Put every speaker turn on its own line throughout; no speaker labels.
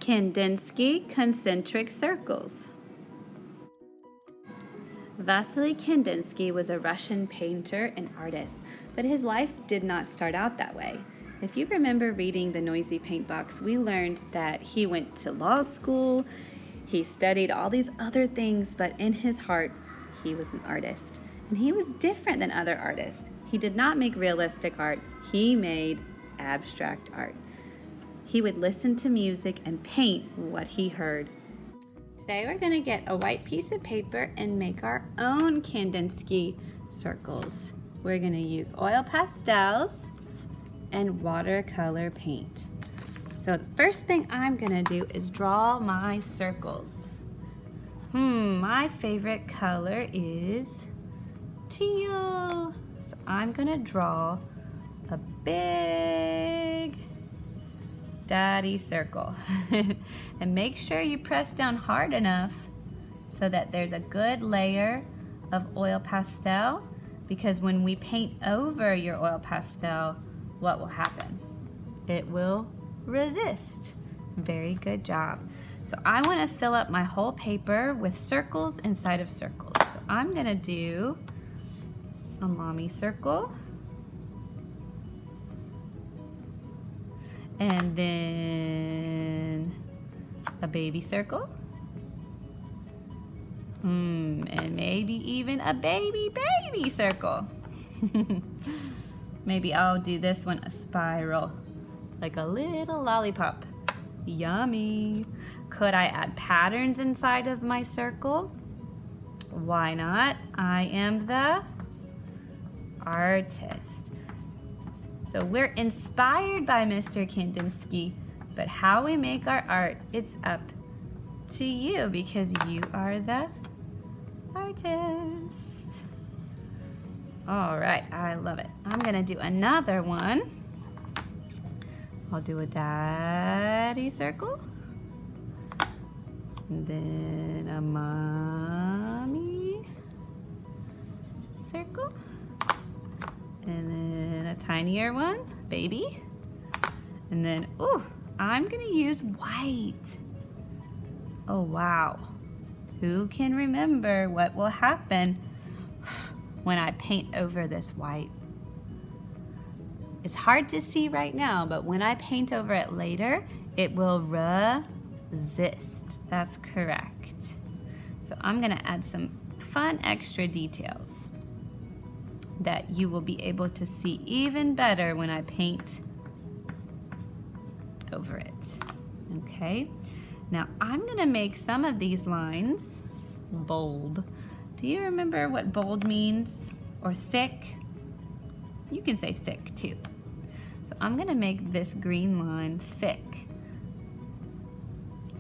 Kandinsky Concentric Circles. Wassily Kandinsky was a Russian painter and artist, but his life did not start out that way. If you remember reading The Noisy Paint Box, we learned that he went to law school, he studied all these other things, but in his heart, he was an artist. And he was different than other artists. He did not make realistic art, he made abstract art. He would listen to music and paint what he heard. Today we're going to get a white piece of paper and make our own Kandinsky circles. We're going to use oil pastels and watercolor paint. So the first thing I'm going to do is draw my circles. My favorite color is teal. So I'm going to draw a big daddy circle. And make sure you press down hard enough so that there's a good layer of oil pastel, because when we paint over your oil pastel, what will happen? It will resist. Very good job. So I want to fill up my whole paper with circles inside of circles. So I'm going to do a mommy circle, and then a baby circle, and maybe even a baby circle. Maybe I'll do this one a spiral, like a little lollipop. Yummy. Could I add patterns inside of my circle? Why not? I am the artist. So we're inspired by Mr. Kandinsky, but how we make our art, it's up to you, because you are the artist. All right, I love it. I'm gonna do another one. I'll do a daddy circle, and then a mommy circle, and then a tinier one, baby, and then, I'm gonna use white. Oh wow, who can remember what will happen when I paint over this white? It's hard to see right now, but when I paint over it later, it will resist. That's correct. So I'm gonna add some fun extra details that you will be able to see even better when I paint over it. Okay, now I'm gonna make some of these lines bold. Do you remember what bold means? Or thick? You can say thick too. So I'm gonna make this green line thick.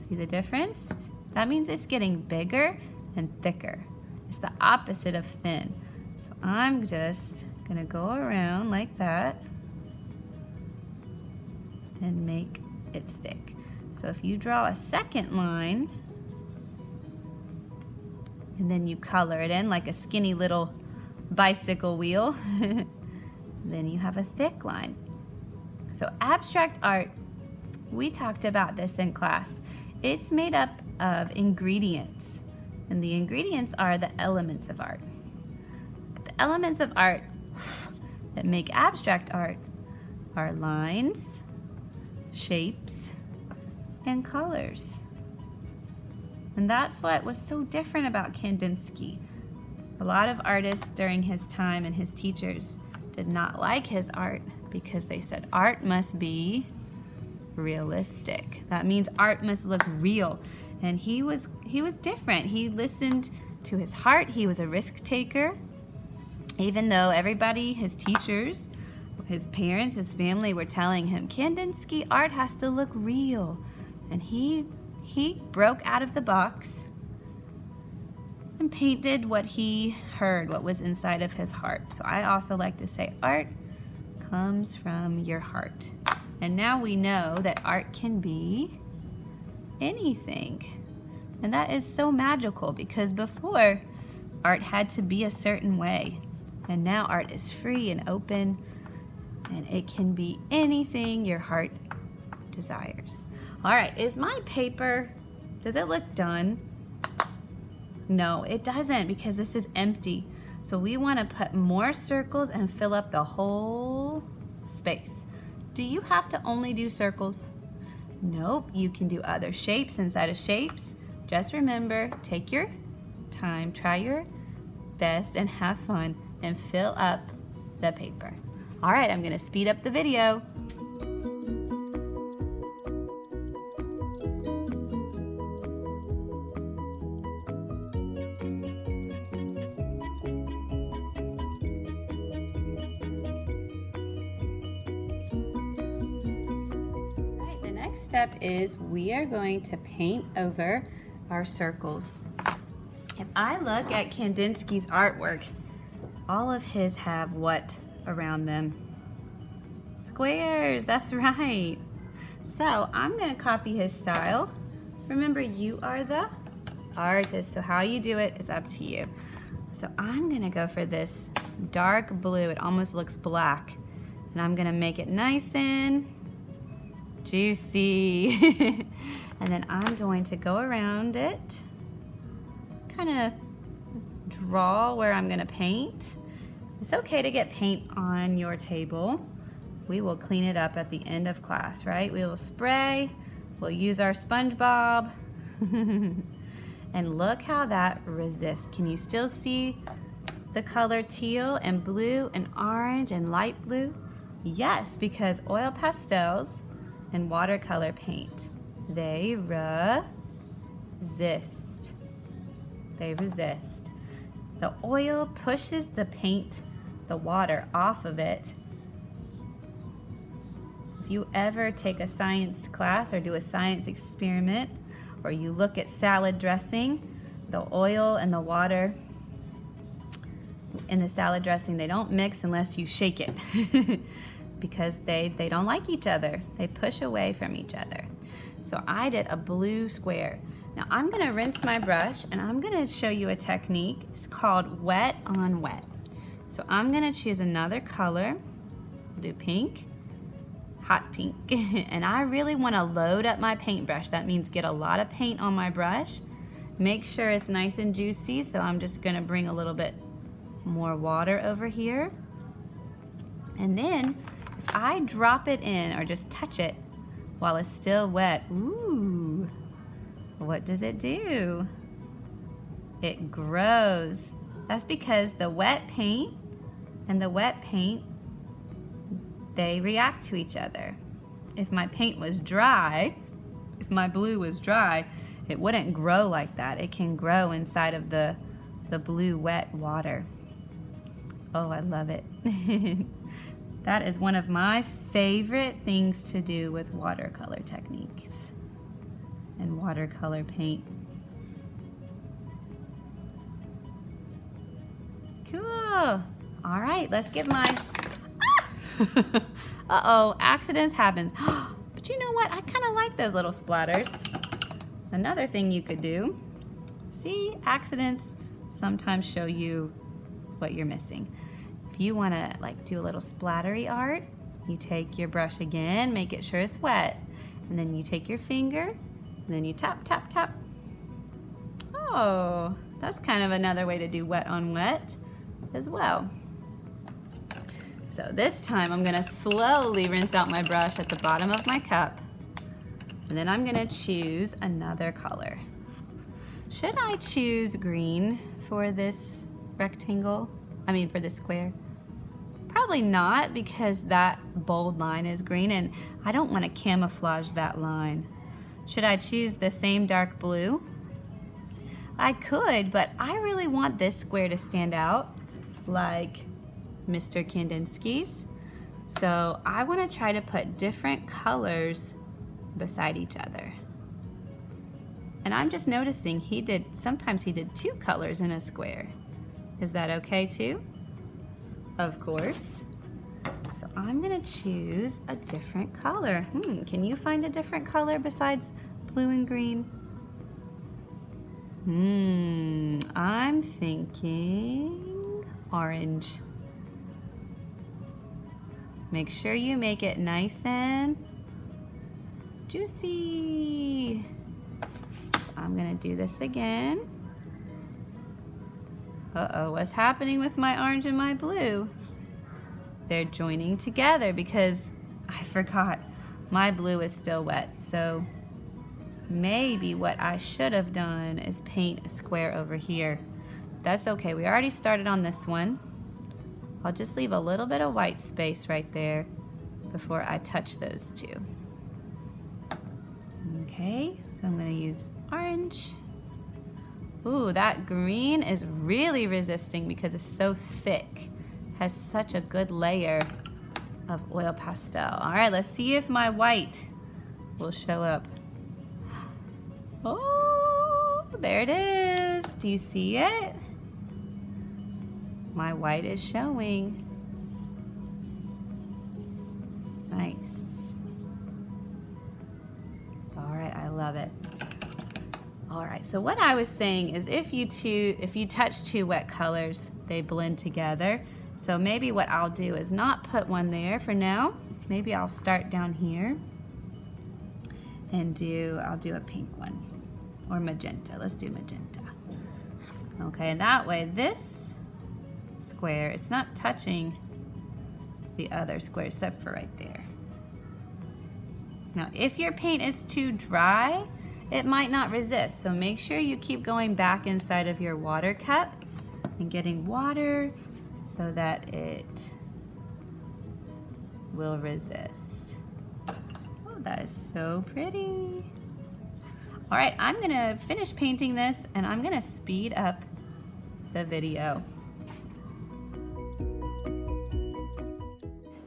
See the difference? That means it's getting bigger and thicker. It's the opposite of thin. So I'm just gonna go around like that and make it thick. So if you draw a second line and then you color it in like a skinny little bicycle wheel, then you have a thick line. So abstract art, we talked about this in class. It's made up of ingredients, and the ingredients are the elements of art. But the elements of art that make abstract art are lines, shapes, and colors. And that's what was so different about Kandinsky. A lot of artists during his time and his teachers did not like his art because they said art must be realistic. That means art must look real. And he was different. He listened to his heart. He was a risk taker. Even though everybody, his teachers, his parents, his family were telling him, Kandinsky, art has to look real. And he broke out of the box and painted what he heard, what was inside of his heart. So I also like to say art comes from your heart. And now we know that art can be anything. And that is so magical, because before, art had to be a certain way. And now art is free and open, and it can be anything your heart desires. All right, is my paper, does it look done? No, it doesn't because this is empty. So we want to put more circles and fill up the whole space. Do you have to only do circles? Nope, you can do other shapes inside of shapes. Just remember, take your time, try your best and have fun and fill up the paper. All right, I'm gonna speed up the video. Step is we are going to paint over our circles. If I look at Kandinsky's artwork, all of his have what around them? Squares, that's right. So I'm gonna copy his style. Remember, you are the artist, so how you do it is up to you. So I'm gonna go for this dark blue, it almost looks black, and I'm gonna make it nice and juicy. And then I'm going to go around it, kind of draw where I'm gonna paint. It's okay to get paint on your table. We will clean it up at the end of class, right? We will spray, we'll use our SpongeBob. And look how that resists. Can you still see the color teal and blue and orange and light blue? Yes, because oil pastels and watercolor paint, they resist. They resist. The oil pushes the paint, the water off of it. If you ever take a science class or do a science experiment, or you look at salad dressing, the oil and the water in the salad dressing, they don't mix unless you shake it. Because they don't like each other. They push away from each other. So I did a blue square. Now I'm gonna rinse my brush and I'm gonna show you a technique. It's called wet on wet. So I'm gonna choose another color. I'll do pink, hot pink. And I really wanna load up my paintbrush. That means get a lot of paint on my brush. Make sure it's nice and juicy, so I'm just gonna bring a little bit more water over here. And then I drop it in or just touch it while it's still wet. Ooh, what does it do? It grows. That's because the wet paint and the wet paint, they react to each other. If my paint was dry, if my blue was dry, it wouldn't grow like that. It can grow inside of the blue wet water. Oh, I love it. That is one of my favorite things to do with watercolor techniques and watercolor paint. Cool. All right, let's give my, uh-oh, accidents happens. But you know what? I kind of like those little splatters. Another thing you could do, see, accidents sometimes show you what you're missing. If you want to like do a little splattery art, you take your brush again, make it sure it's wet, and then you take your finger, and then you tap, tap, tap. Oh, that's kind of another way to do wet on wet as well. So this time I'm gonna slowly rinse out my brush at the bottom of my cup, and then I'm gonna choose another color. Should I choose green for this rectangle? For this square? Probably not, because that bold line is green and I don't want to camouflage that line. Should I choose the same dark blue? I could, but I really want this square to stand out like Mr. Kandinsky's. So I want to try to put different colors beside each other. And I'm just noticing sometimes he did two colors in a square. Is that okay too? Of course. So I'm gonna choose a different color. Can you find a different color besides blue and green? I'm thinking orange. Make sure you make it nice and juicy. So I'm gonna do this again. Uh-oh, what's happening with my orange and my blue? They're joining together because I forgot my blue is still wet. So maybe what I should have done is paint a square over here. That's okay, we already started on this one. I'll just leave a little bit of white space right there before I touch those two. Okay, so I'm gonna use orange. Ooh, that green is really resisting because it's so thick. Has such a good layer of oil pastel. All right, let's see if my white will show up. Oh, there it is. Do you see it? My white is showing. Nice. All right, I love it. All right, so what I was saying is if you touch two wet colors, they blend together. So maybe what I'll do is not put one there for now. Maybe I'll start down here and I'll do a pink one or magenta. Let's do magenta. Okay, and that way this square, it's not touching the other square except for right there. Now, if your paint is too dry, it might not resist, so make sure you keep going back inside of your water cup and getting water so that it will resist. Oh, that is so pretty. All right, I'm gonna finish painting this and I'm gonna speed up the video.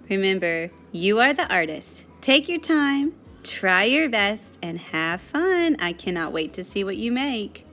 Remember, you are the artist. Take your time, try your best, and have fun. I cannot wait to see what you make.